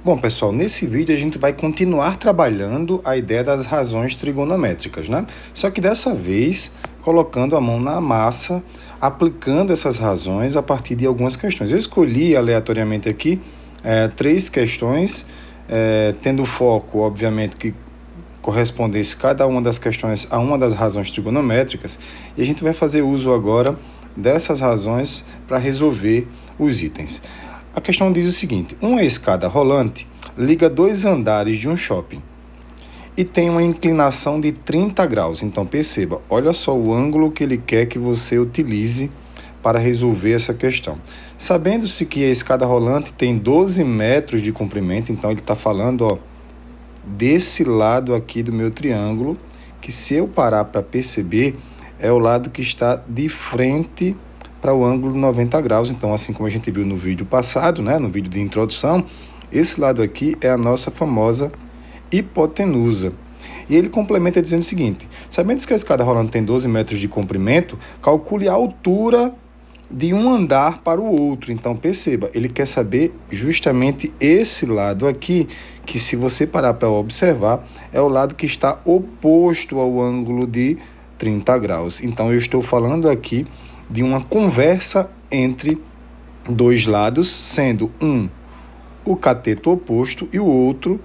Bom, pessoal, nesse vídeo a gente vai continuar trabalhando a ideia das razões trigonométricas, né? Só que dessa vez colocando a mão na massa, aplicando essas razões a partir de algumas questões. Eu escolhi aleatoriamente aqui 3 questões, tendo foco, obviamente, que correspondesse cada uma das questões a uma das razões trigonométricas, e a gente vai fazer uso agora dessas razões para resolver os itens. A questão diz o seguinte: uma escada rolante liga 2 andares de um shopping e tem uma inclinação de 30 graus. Então perceba, olha só o ângulo que ele quer que você utilize para resolver essa questão. Sabendo-se que a escada rolante tem 12 metros de comprimento, então ele está falando desse lado aqui do meu triângulo, que se eu parar para perceber, é o lado que está de frente para o ângulo de 90 graus. Então, assim como a gente viu no vídeo passado, né, no vídeo de introdução, esse lado aqui é a nossa famosa hipotenusa. E ele complementa dizendo o seguinte: sabendo que a escada rolante tem 12 metros de comprimento, calcule a altura de um andar para o outro. Então, perceba, ele quer saber justamente esse lado aqui, que se você parar para observar, é o lado que está oposto ao ângulo de 30 graus. Então, eu estou falando aqui de uma conversa entre dois lados, sendo um o cateto oposto e o outro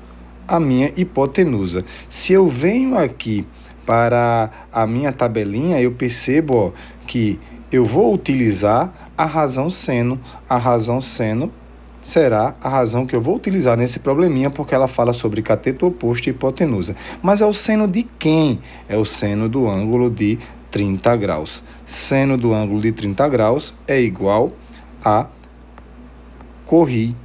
a minha hipotenusa. Se eu venho aqui para a minha tabelinha, eu percebo que eu vou utilizar a razão seno. A razão seno será a razão que eu vou utilizar nesse probleminha, porque ela fala sobre cateto oposto e hipotenusa. Mas é o seno de quem? É o seno do ângulo de 30 graus. Seno do ângulo de 30 graus é igual a corri.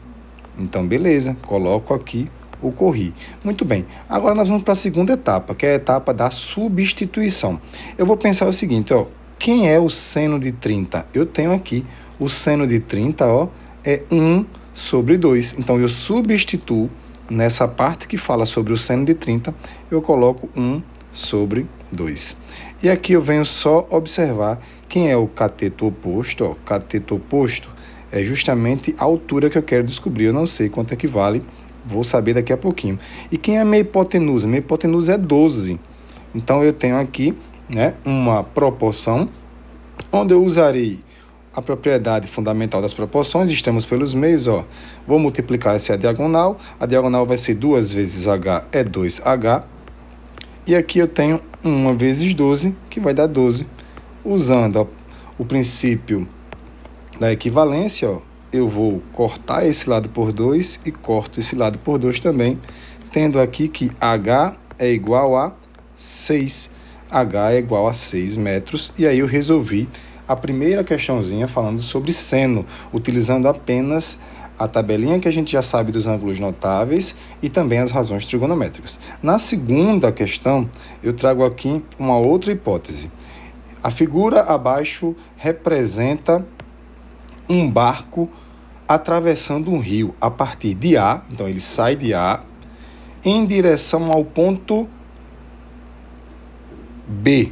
Então, beleza, coloco aqui o corri. Muito bem, agora nós vamos para a segunda etapa, que é a etapa da substituição. Eu vou pensar o seguinte, quem é o seno de 30? Eu tenho aqui o seno de 30, é 1 sobre 2. Então, eu substituo nessa parte que fala sobre o seno de 30, eu coloco 1 sobre 2. E aqui eu venho só observar quem é o cateto oposto. Cateto oposto é justamente a altura que eu quero descobrir. Eu não sei quanto é que vale, vou saber daqui a pouquinho. E quem é a minha hipotenusa? Minha hipotenusa é 12. Então, eu tenho aqui, né, uma proporção, onde eu usarei a propriedade fundamental das proporções. Estamos pelos meios, vou multiplicar essa diagonal. A diagonal vai ser 2 vezes h, é 2h. E aqui eu tenho 1 vezes 12, que vai dar 12. Usando o princípio da equivalência, eu vou cortar esse lado por 2 e corto esse lado por 2 também, tendo aqui que h é igual a 6. H é igual a 6 metros. E aí eu resolvi a primeira questãozinha falando sobre seno, utilizando apenas a tabelinha que a gente já sabe dos ângulos notáveis e também as razões trigonométricas. Na segunda questão, eu trago aqui uma outra hipótese. A figura abaixo representa um barco atravessando um rio a partir de A, então ele sai de A, em direção ao ponto B.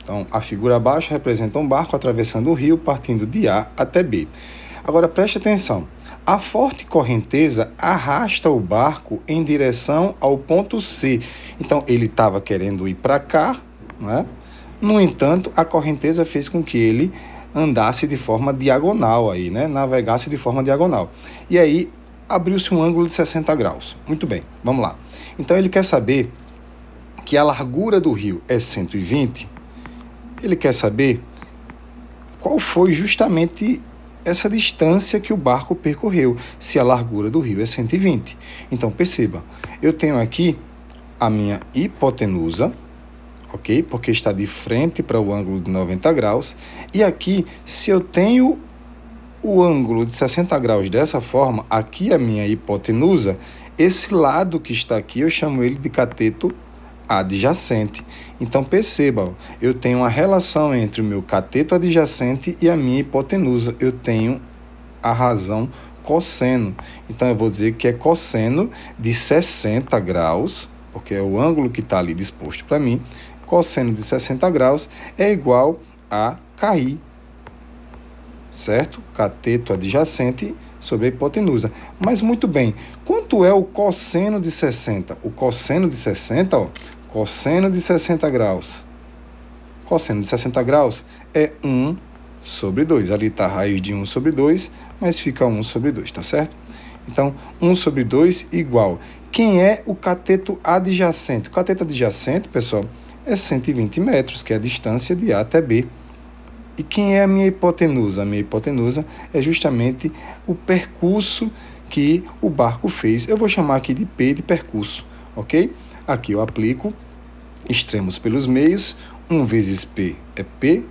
Então, a figura abaixo representa um barco atravessando o rio, partindo de A até B. Agora, preste atenção. A forte correnteza arrasta o barco em direção ao ponto C. Então, ele estava querendo ir para cá, né? No entanto, a correnteza fez com que ele andasse de forma diagonal aí, né? Navegasse de forma diagonal. E aí, abriu-se um ângulo de 60 graus. Muito bem, vamos lá. Então, ele quer saber que a largura do rio é 120. Ele quer saber qual foi justamente essa distância que o barco percorreu, se a largura do rio é 120. Então, perceba, eu tenho aqui a minha hipotenusa, ok? Porque está de frente para o ângulo de 90 graus. E aqui, se eu tenho o ângulo de 60 graus dessa forma, aqui a minha hipotenusa, esse lado que está aqui, eu chamo ele de cateto adjacente. Então, perceba, eu tenho uma relação entre o meu cateto adjacente e a minha hipotenusa. Eu tenho a razão cosseno. Então, eu vou dizer que é cosseno de 60 graus, porque é o ângulo que está ali disposto para mim. Cosseno de 60 graus é igual a KI, certo? Cateto adjacente sobre a hipotenusa. Mas muito bem, quanto é o cosseno de 60? O cosseno de 60, ó, cosseno de 60 graus. Cosseno de 60 graus é 1 sobre 2. Ali está a raiz de 1 sobre 2, mas fica 1 sobre 2, tá certo? Então, 1 sobre 2 igual. Quem é o cateto adjacente? O cateto adjacente, pessoal, é 120 metros, que é a distância de A até B. E quem é a minha hipotenusa? A minha hipotenusa é justamente o percurso que o barco fez. Eu vou chamar aqui de P de percurso, ok? Aqui eu aplico extremos pelos meios. 1 vezes P é P.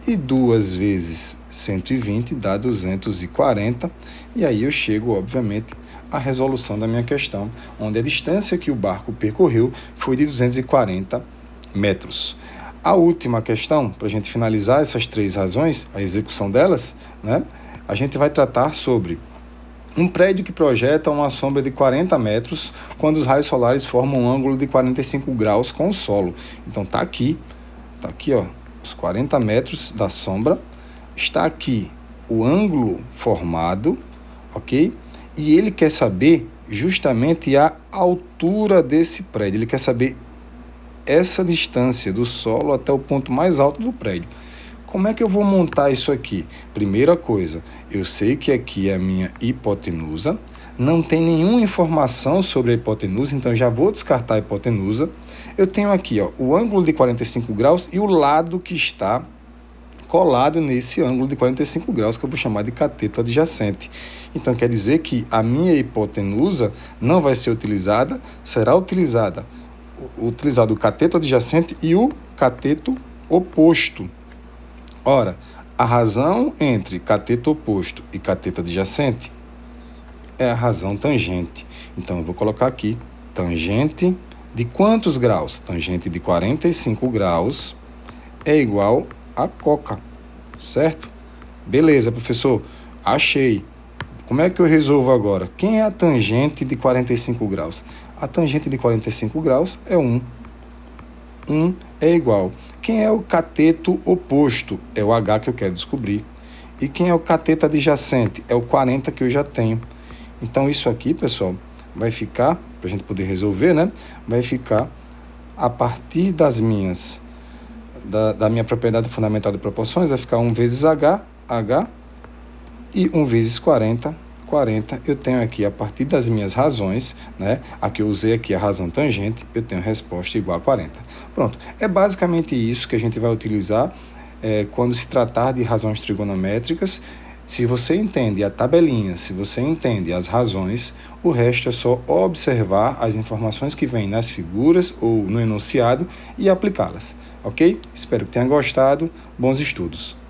E 2 vezes 120 dá 240. E aí eu chego, obviamente, à resolução da minha questão, onde a distância que o barco percorreu foi de 240 metros. A última questão, para a gente finalizar essas 3 razões, a execução delas, né, a gente vai tratar sobre um prédio que projeta uma sombra de 40 metros quando os raios solares formam um ângulo de 45 graus com o solo. Então tá aqui, ó, os 40 metros da sombra, está aqui o ângulo formado, ok? E ele quer saber justamente a altura desse prédio, ele quer saber essa distância do solo até o ponto mais alto do prédio. Como é que eu vou montar isso aqui? Primeira coisa, eu sei que aqui é a minha hipotenusa, não tem nenhuma informação sobre a hipotenusa, então já vou descartar a hipotenusa. Eu tenho aqui, ó, o ângulo de 45 graus e o lado que está colado nesse ângulo de 45 graus, que eu vou chamar de cateto adjacente. Então, quer dizer que a minha hipotenusa não vai ser utilizada, será utilizado o cateto adjacente e o cateto oposto. Ora, a razão entre cateto oposto e cateto adjacente é a razão tangente. Então, eu vou colocar aqui tangente de quantos graus? Tangente de 45 graus é igual a coca, certo? Beleza, professor, achei. Como é que eu resolvo agora? Quem é a tangente de 45 graus? A tangente de 45 graus é 1. 1 é igual. Quem é o cateto oposto? É o H que eu quero descobrir. E quem é o cateto adjacente? É o 40 que eu já tenho. Então, isso aqui, pessoal, vai ficar, para a gente poder resolver, né? Vai ficar a partir das minhas, da minha propriedade fundamental de proporções, vai ficar 1 vezes H, e 1 vezes 40, 40, eu tenho aqui, a partir das minhas razões, né? Aqui eu usei aqui a razão tangente, eu tenho a resposta igual a 40. Pronto, é basicamente isso que a gente vai utilizar quando se tratar de razões trigonométricas. Se você entende a tabelinha, se você entende as razões, o resto é só observar as informações que vêm nas figuras ou no enunciado e aplicá-las, ok? Espero que tenha gostado. Bons estudos!